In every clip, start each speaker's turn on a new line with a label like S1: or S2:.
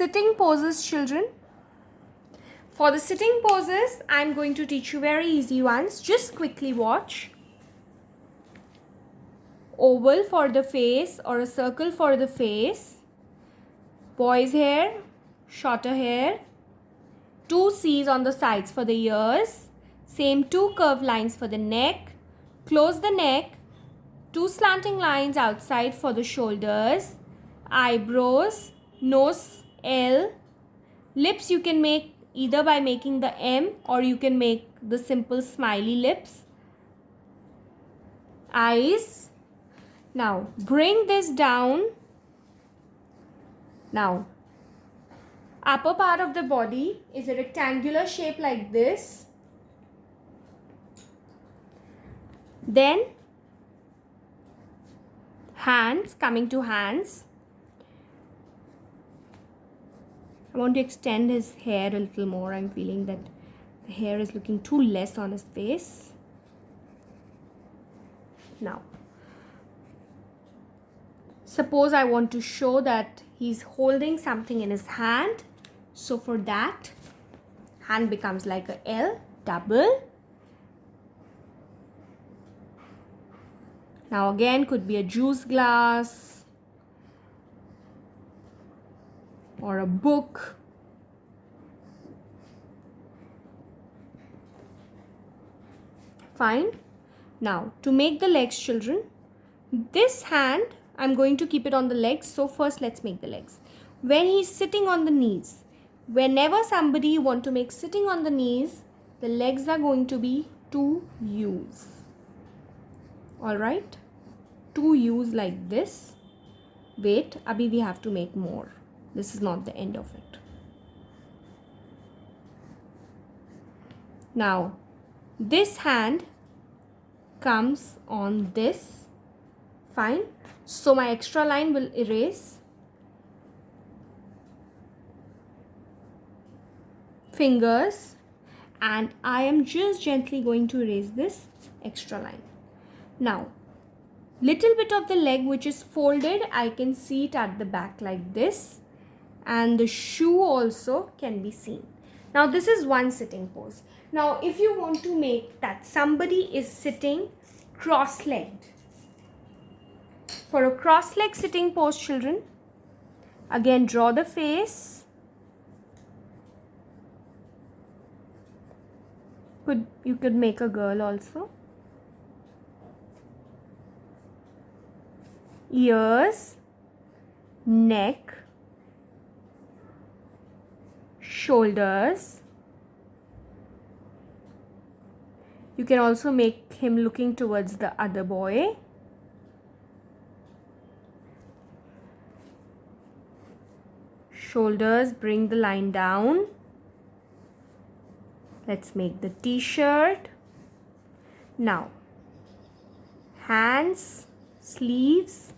S1: sitting poses, children. For the sitting poses, I'm going to teach you very easy ones. Just quickly watch. Oval for the face or a circle for the face. Boy's hair, shorter hair. 2 C's on the sides for the ears. Same 2 curved lines for the neck. Close the neck. 2 slanting lines outside for the shoulders. Eyebrows, nose, L. Lips you can make either by making the M or you can make the simple smiley lips. Eyes. Now bring this down. Now upper part of the body is a rectangular shape like this. Then hands, coming to hands. I want to extend his hair a little more. I'm feeling that the hair is looking too less on his face. Now, suppose I want to show that he's holding something in his hand. So for that, hand becomes like a L, double. Now again, could be a juice glass or a book. Fine. Now to make the legs, children, this hand I'm going to keep it on the legs. So first let's make the legs. When he's sitting on the knees, whenever somebody want to make sitting on the knees, the legs are going to be 2 U's. Alright, 2 U's like this. Wait, abhi we have to make more. This is not the end of it. Now, this hand comes on this. Fine. So my extra line will erase. Fingers. And I am just gently going to erase this extra line. Now, little bit of the leg which is folded, I can see it at the back like this. And the shoe also can be seen. Now this is one sitting pose. Now if you want to make that somebody is sitting cross-legged. For a cross-legged sitting pose, children, again draw the face. You could make a girl also. Ears, neck, shoulders. You can also make him looking towards the other boy. Shoulders, bring the line down. Let's make the t-shirt. Now, hands, sleeves.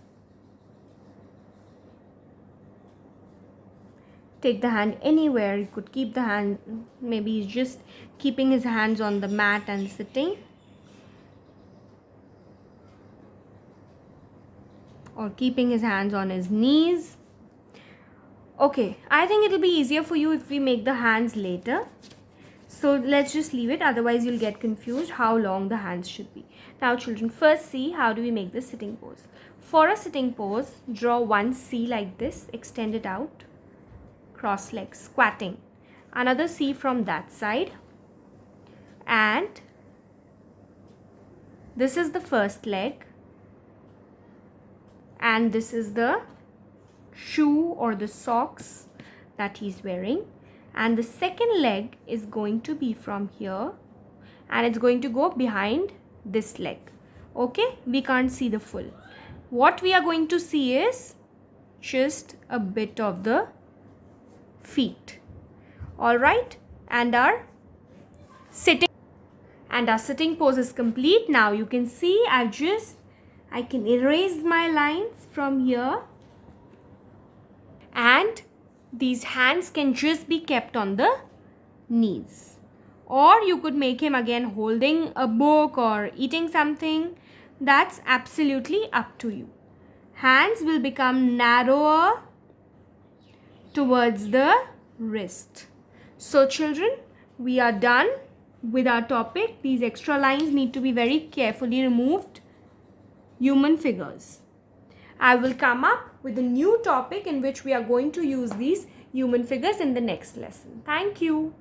S1: Take the hand anywhere. You could keep the hand, maybe he's just keeping his hands on the mat and sitting. Or keeping his hands on his knees. Okay, I think it'll be easier for you if we make the hands later. So let's just leave it, otherwise you'll get confused how long the hands should be. Now children, first see how do we make the sitting pose. For a sitting pose, draw 1 C like this, extend it out. Cross legs, squatting. Another C from that side. And this is the first leg. And this is the shoe or the socks that he's wearing. And the second leg is going to be from here. And it's going to go behind this leg. Okay, we can't see the full. What we are going to see is just a bit of the feet. Alright, and our sitting pose is complete. Now you can see I can erase my lines from here, and these hands can just be kept on the knees. Or you could make him again holding a book or eating something. That's absolutely up to you. Hands will become narrower towards the wrist. So children, we are done with our topic. These extra lines need to be very carefully removed. Human figures. I will come up with a new topic in which we are going to use these human figures in the next lesson. Thank you.